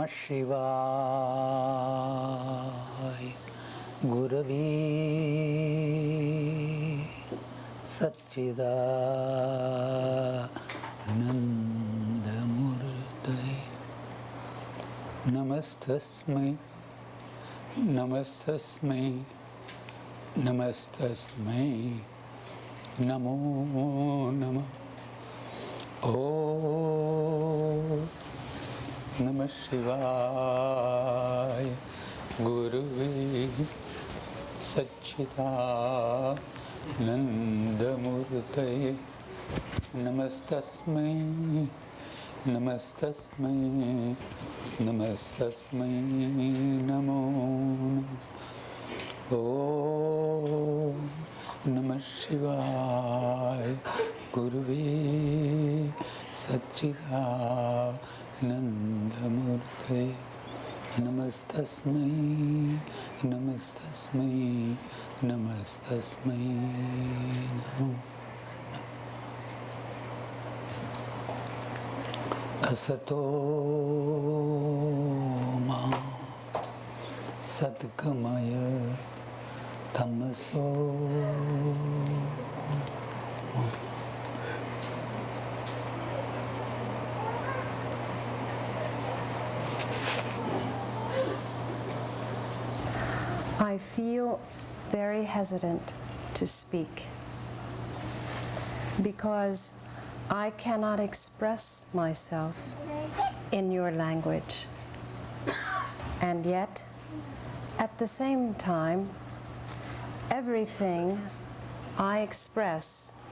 Namah Shivaya Gurave Satchidanandamurtaye Namastasmai Namastasmai Namastasmai Namo Namah Om Namah Shivaya Gurave Satchidanandamurtaye Namastasmai Namastasmai Namastasmai Namo Om Namah Shivaya Gurave Satchidanandamurtaye Namastasmai Namastasmai Namastasmai Namo Asato Ma Satgamaya Tamaso I feel very hesitant to speak because I cannot express myself in your language. And yet, at the same time, everything I express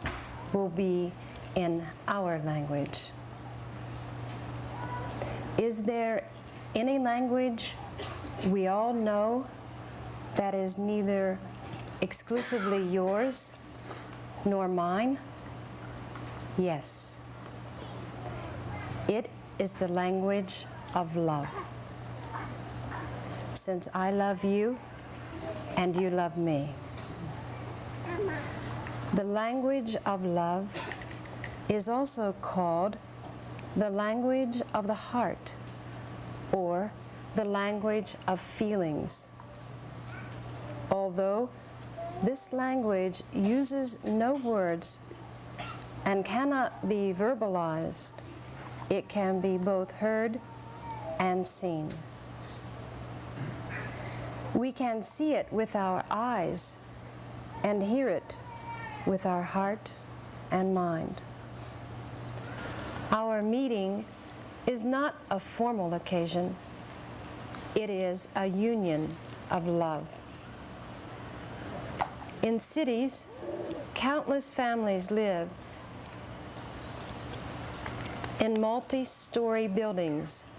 will be in our language. Is there any language we all know that is neither exclusively yours nor mine? Yes. It is the language of love. Since I love you and you love me. The language of love is also called the language of the heart, or the language of feelings. Although this language uses no words and cannot be verbalized, it can be both heard and seen. We can see it with our eyes and hear it with our heart and mind. Our meeting is not a formal occasion. It is a union of love. In cities, countless families live in multi-story buildings.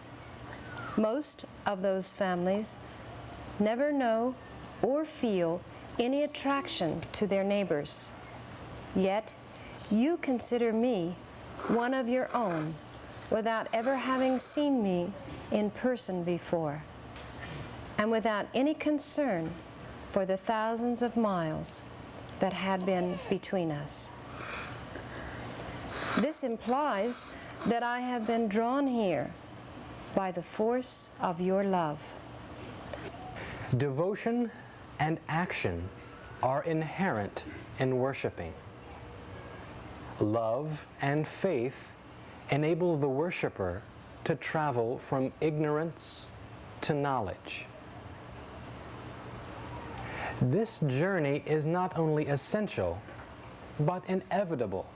Most of those families never know or feel any attraction to their neighbors. Yet, you consider me one of your own without ever having seen me in person before, and without any concern for the thousands of miles that had been between us. This implies that I have been drawn here by the force of your love. Devotion and action are inherent in worshiping. Love and faith enable the worshiper to travel from ignorance to knowledge. This journey is not only essential, but inevitable,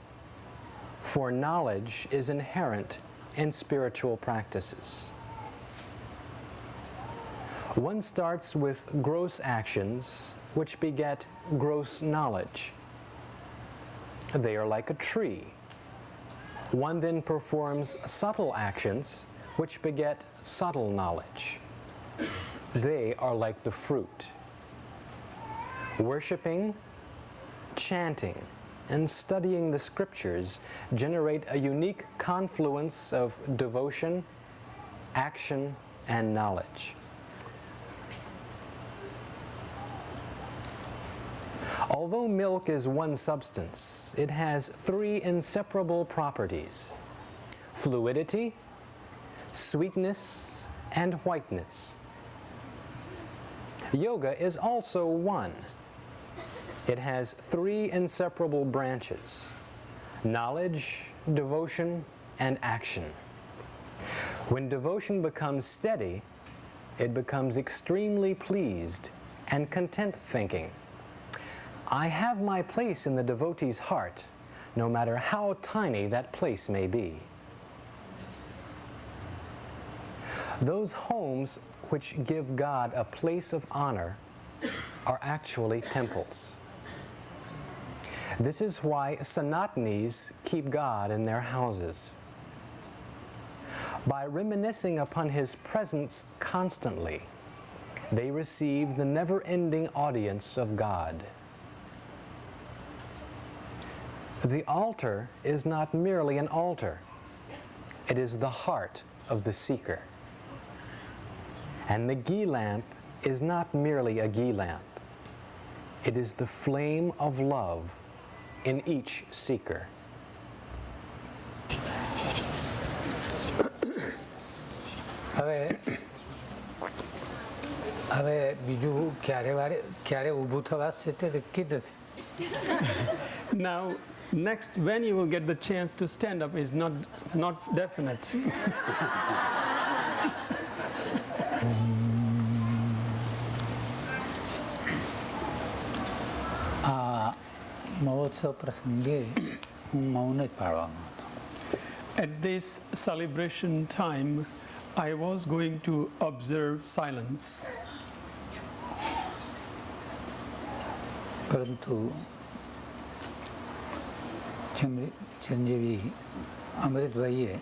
for knowledge is inherent in spiritual practices. One starts with gross actions which beget gross knowledge. They are like a tree. One then performs subtle actions which beget subtle knowledge. They are like the fruit. Worshipping, chanting, and studying the scriptures generate a unique confluence of devotion, action, and knowledge. Although milk is one substance, it has three inseparable properties: fluidity, sweetness, and whiteness. Yoga is also one. It has three inseparable branches: knowledge, devotion, and action. When devotion becomes steady, it becomes extremely pleased and content thinking. I have my place in the devotee's heart, no matter how tiny that place may be. Those homes which give God a place of honor are actually temples. This is why Sanatanis keep God in their houses. By reminiscing upon His presence constantly, they receive the never-ending audience of God. The altar is not merely an altar. It is the heart of the seeker. And the ghee lamp is not merely a ghee lamp. It is the flame of love in each seeker. હવે બીજું ક્યારે ઊભું થવાશે તે નક્કી નથી. Now, next, when you will get the chance to stand up is not definite. મહોત્સવ પ્રસંગે હું મૌન જ પાળવાનો હતો. At this celebration time, I was going to observe silence. પરંતુ ચિરંજીવી અમૃતભાઈએ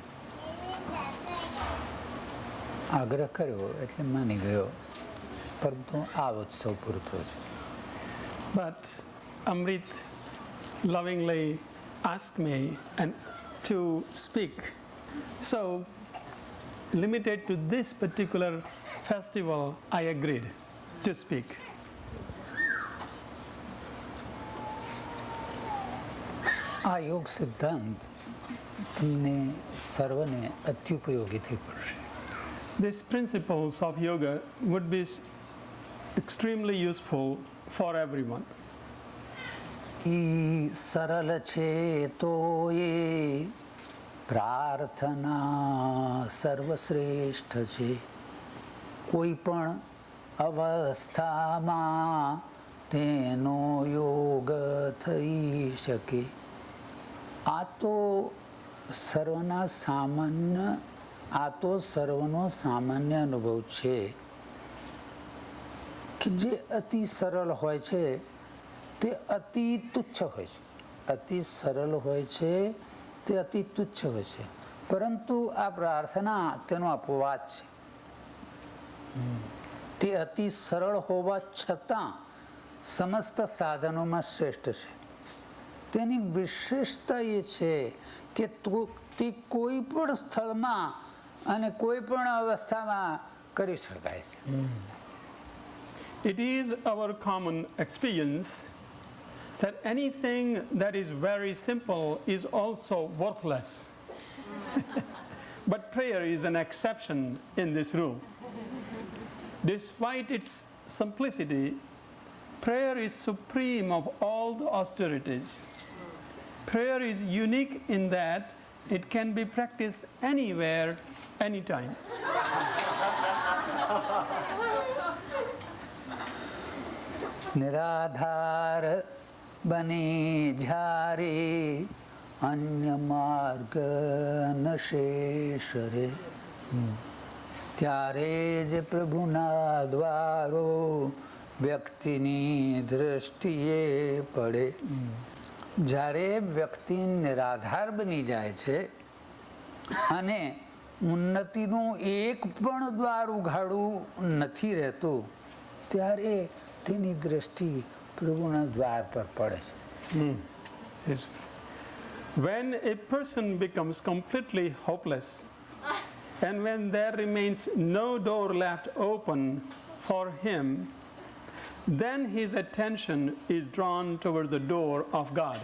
આગ્રહ કર્યો એટલે માની ગયો, પરંતુ આ ઉત્સવ પૂરતો છે. But Amrit lovingly asked me to speak. So, limited to this particular festival, I agreed to speak. આ યોગ સિદ્ધાંત તમને સર્વને અત્યુપયોગી થઈ પડશે. These principles of yoga would be extremely useful for everyone. ઈ સરળ છે તો એ પ્રાર્થના સર્વશ્રેષ્ઠ છે. કોઈ પણ અવસ્થામાં તેનો યોગ થઈ શકે. આ તો સર્વનો સામાન્ય અનુભવ છે કે જે અતિ સરળ હોય છે તે અતિ તુચ્છ હોય છે. અતિ સરળ હોય છે તે અતિ તુચ્છ હોય છે, પરંતુ આ પ્રાર્થના તેનો અપવાદ છે. તે અતિ સરળ હોવા છતાં સમસ્ત સાધનોમાં શ્રેષ્ઠ છે. તેની વિશેષતા એ છે કે તે કોઈ પણ સ્થળમાં અને કોઈ પણ અવસ્થામાં કરી શકાય છે. It is our common experience that anything that is very simple is also worthless. But prayer is an exception in this rule. Despite its simplicity, prayer is supreme of all the austerities. Prayer is unique in that it can be practiced anywhere, anytime. નિરાધાર બને જ્યારે અન્ય માર્ગ ન શેષ રે, ત્યારે જ પ્રભુના દ્વારો વ્યક્તિની દૃષ્ટિએ પડે. જ્યારે વ્યક્તિ નિરાધાર બની જાય છે અને ઉન્નતિનું એક પણ દ્વાર ઉઘાડું નથી રહેતું, ત્યારે તેની દૃષ્ટિ પ્રભુના દ્વાર પર પડે છે. When a person becomes completely hopeless and when there remains no door left open for him, then his attention is drawn toward the door of God.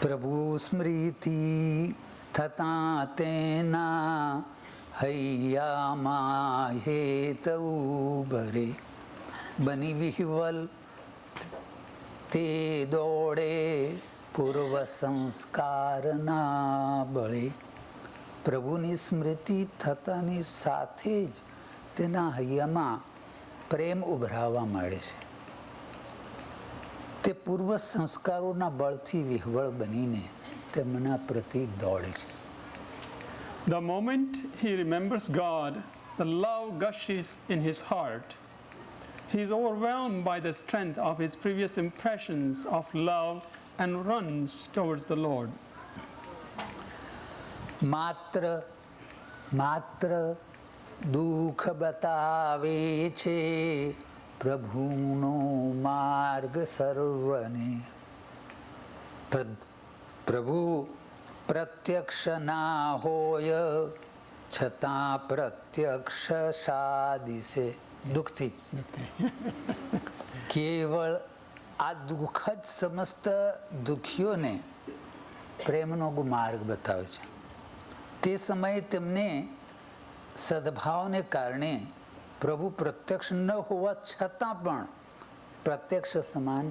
પ્રભુ સ્મૃતિ થતાં તેના હૈયામાં હેતવું ભરે બની વિહવલ તે દોડે પૂર્વ સંસ્કારના બળે. પ્રભુની સ્મૃતિ થતાની સાથે જ તેના હૈયામાં પ્રેમ ઉભરાવા માંડે છે. તે પૂર્વ સંસ્કારોના બળથી વિહવળ બનીને તેમના પ્રતિ દોડે છે. The moment he remembers God, the love gushes in his heart. He is overwhelmed by the strength of his previous impressions of love and runs towards the Lord. માત્ર દુઃખ બતાવે છે પ્રભુનો માર્ગ સર્વને. પ્રભુ પ્રત્યક્ષ ના હોય છતાં પ્રત્યક્ષ સાદિશે દુઃખથી કેવળ આ દુઃખ જ સમસ્ત દુઃખીઓને પ્રેમનો માર્ગ બતાવે છે. તે સમયે તેમને સદભાવને કારણે પ્રભુ પ્રત્યક્ષ ન હોવા છતાં પણ પ્રત્યક્ષ સમાન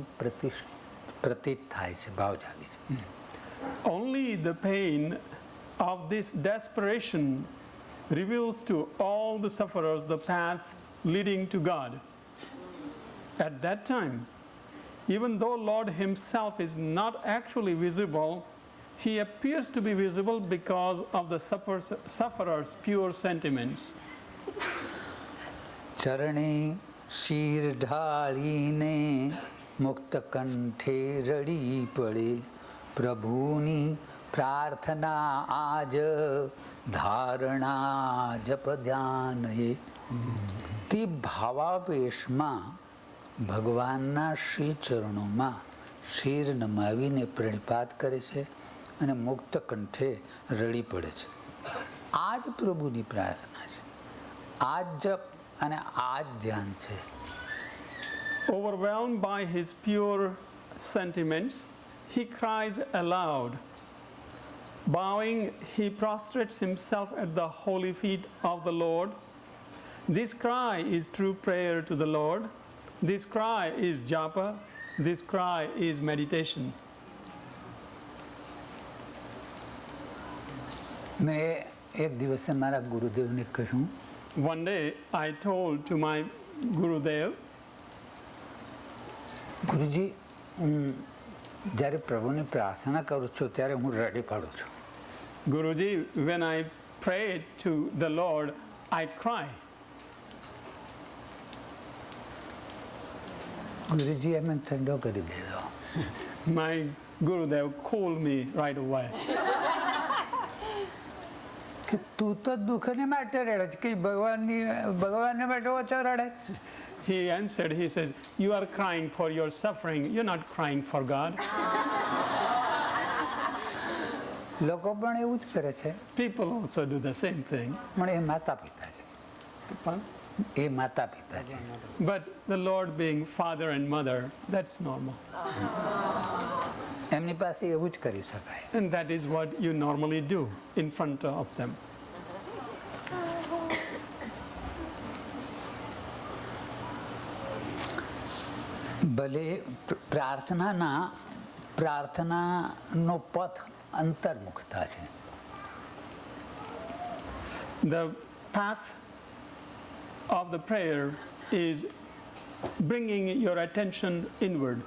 પ્રતીત થાય છે, ભાવ જાગે છે. Only the pain of this desperation reveals to all the sufferers the path leading to God. At that time, even though Lord himself is not actually visible, he appears to be visible because of the sufferer's pure sentiments. ચરણે શીર ઢાળીને મુક્ત કંઠે રડી પડે પ્રભુની પ્રાર્થના આજ ધારણા જપ ધ્યાન હે. તે ભાવાવેશમાં ભગવાનના શ્રી ચરણોમાં શીર નમાવીને પ્રણિપાત કરે છે અને મુક્ત કંઠે રડી પડે છે. આ જ પ્રભુની પ્રાર્થના છે, આ જ જપ અને આ જ ધ્યાન છે. Overwhelmed by his pure sentiments, he cries aloud. Bowing, he prostrates himself at the holy feet of the Lord. This cry is true prayer to the Lord. This cry is japa. This cry is meditation. મેં એક દિવસે મારા ગુરુદેવને કહ્યું, One day I told to my Gurudev, ગુરુજી હું જ્યારે પ્રભુની પ્રાર્થના કરું છું ત્યારે હું રડી પડું છું. Guruji, when I pray to the Lord, I cry. ગુરુજી એમને ઠંડો કરી દીધો. My Gurudev cooled me right away. કે તું તો દુઃખને માટે રડે છે, કે ભગવાનને માટે ઓછો રડે. He answered, he says, you are crying for your suffering, you're not crying for God. લોકો પણ એવું જ કરે છે. People also do the same thing. પણ એ માતા પિતા છે, એ માતા પિતા છે. But the Lord being father and mother, that's normal. એમની પાસે એવું જ કરી શકાય. And that is what you normally do in front of them. ભલે પ્રાર્થનાનો પથ અંતર્મુખતા છે. The path of the prayer is bringing your attention inward.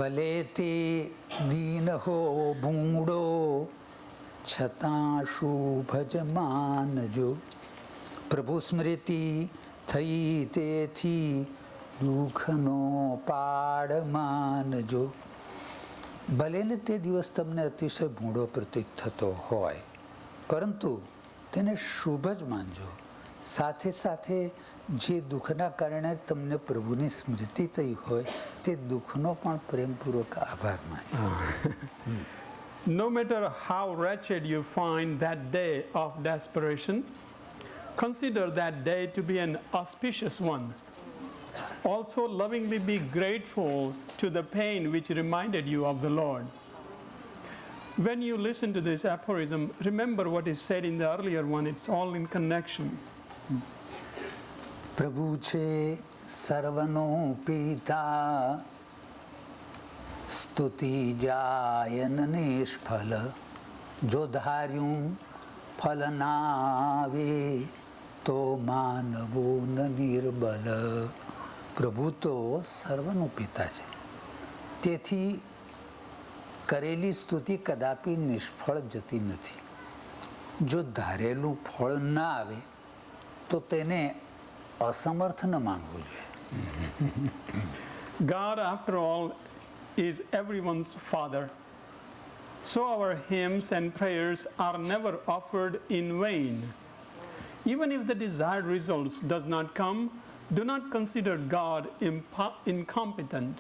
ભલે તે દીન હો ભૂંડો છતાં શુભજ માનજો પ્રભુ સ્મૃતિ થઈ તેથી દુઃખનો પાડ માનજો. ભલે ને તે દિવસ તમને અતિશય ભૂંડો પ્રતીત થતો હોય, પરંતુ તેને શુભ જ માનજો. સાથે સાથે જે દુઃખના કારણે તમને પ્રભુની સ્મૃતિ થઈ હોય તે દુઃખનો પણ પ્રેમપૂર્વક આભાર માનો. No matter how wretched you find that day of desperation, consider that day to be an auspicious one. Also lovingly be grateful to the pain which reminded you of the Lord. When you listen to this aphorism, remember what is said in the earlier one. It's all in connection. પ્રભુ છે સર્વનો પિતા, સ્તુતિ જાયન નિષ્ફળ, જો ધાર્યું ફલ ના આવે તો માનવો ન નિર્બલ. પ્રભુ તો સર્વનો પિતા છે, તેથી કરેલી સ્તુતિ કદાપી નિષ્ફળ જતી નથી. જો ધારેલું ફળ ના આવે તો તેને અસમર્થ ન માનવું જોઈએ. God, after all, is everyone's father. So our hymns and prayers are never offered in vain. Even if the desired results does not come, do not consider God incompetent.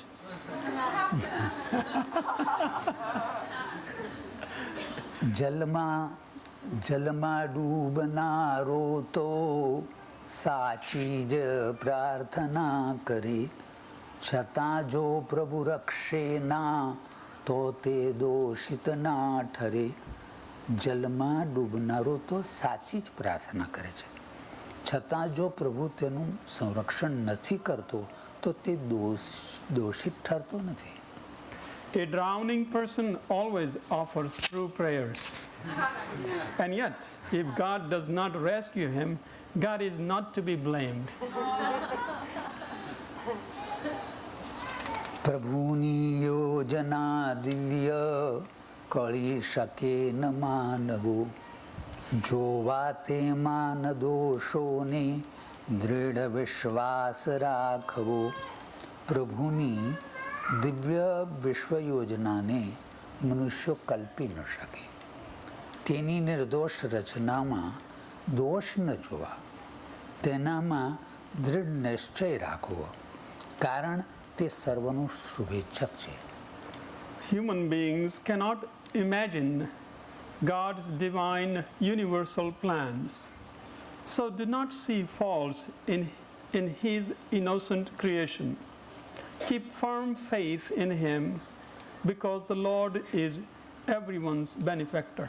જલમાં ડૂબનારો તો સાચી જ પ્રાર્થના કરે, છતાં જો પ્રભુ રક્ષે ના તો તે દોષિત ના ઠરે. જલમાં ડૂબનારો તો સાચી જ પ્રાર્થના કરે છે, છતાં જો પ્રભુ તેનું સંરક્ષણ નથી કરતો તો તે દોષિત ઠરતો નથી. A drowning person always offers true prayers. And yet, if God does not rescue him, God is not to be blamed. પ્રભુની યોજના દિવ્ય કળી શકે ન માનવો, જોવા તેમાં દોષોને દૃઢ વિશ્વાસ રાખવો. પ્રભુની દિવ્ય વિશ્વ યોજનાને મનુષ્યો કલ્પી ન શકે. તેની નિર્દોષ રચનામાં દોષ ન જોવા, તેનામાં દૃઢ નિશ્ચય રાખવો, કારણ તે સર્વનું શુભેચ્છક છે. Human beings cannot imagine God's divine universal plans. So do not see faults in his innocent creation. Keep firm faith in him, because the Lord is everyone's benefactor.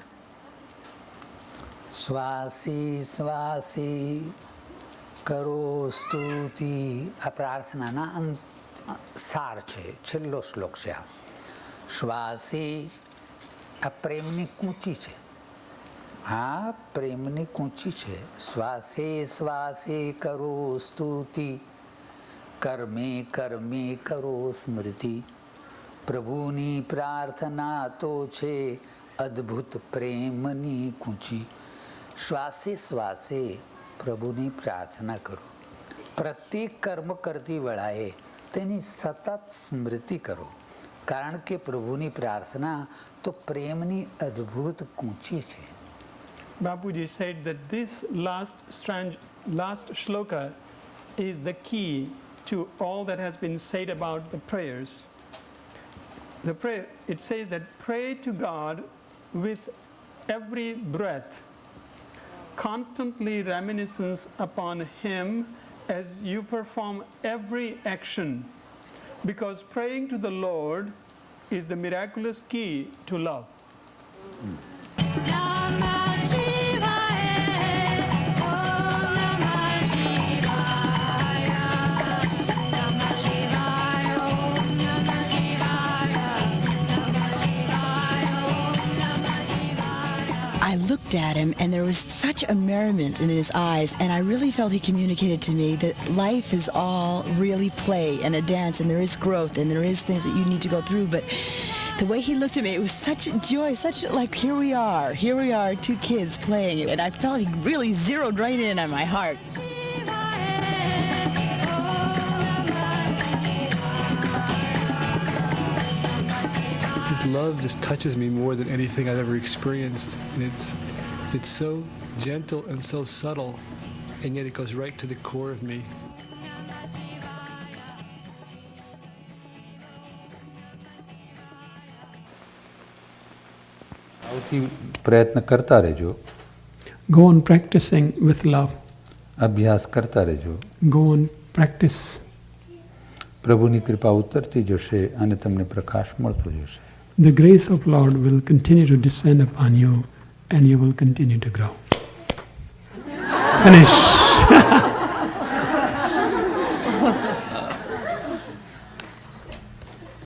શ્વાસે શ્વાસે કરો સ્તુતિ. આ પ્રાર્થનાના સાર છે, છેલ્લો શ્લોક છે. આ શ્વાસે આ પ્રેમની કૂંચી છે, આ પ્રેમની કૂંચી છે. શ્વાસે શ્વાસે કરો સ્તુતિ, કર્મે કર્મે કરો સ્મૃતિ. પ્રભુની પ્રાર્થના તો છે અદ્ભુત પ્રેમની કૂંચી. શ્વાસે શ્વાસે પ્રભુની પ્રાર્થના કરો. પ્રત્યેક કર્મ કરતી વેળાએ તેની સતત સ્મૃતિ કરો, કારણ કે પ્રભુની પ્રાર્થના તો પ્રેમની અદ્ભુત કૂંચી છે. Bapuji said that this last shloka is the key to all that has been said about the prayers. The prayer, it says that pray to God with every breath, constantly reminiscence upon him as you perform every action, because praying to the Lord is the miraculous key to love. I looked at him and there was such a merriment in his eyes, and I really felt he communicated to me that life is all really play and a dance, and there is growth and there is things that you need to go through, but the way he looked at me, it was such joy, such like here we are, two kids playing, and I felt he really zeroed right in on my heart. Love just touches me more than anything I've ever experienced, and it's so gentle and so subtle, and yet it goes right to the core of me. પ્રયત્ન કરતા રહેજો. Go on practicing with love. અભ્યાસ કરતા રહેજો. Go on practice પ્રભુની કૃપા ઉતરતી જશે અને તમને પ્રકાશ મળતો જશે. The grace of Lord will continue to descend upon you and you will continue to grow. Finish.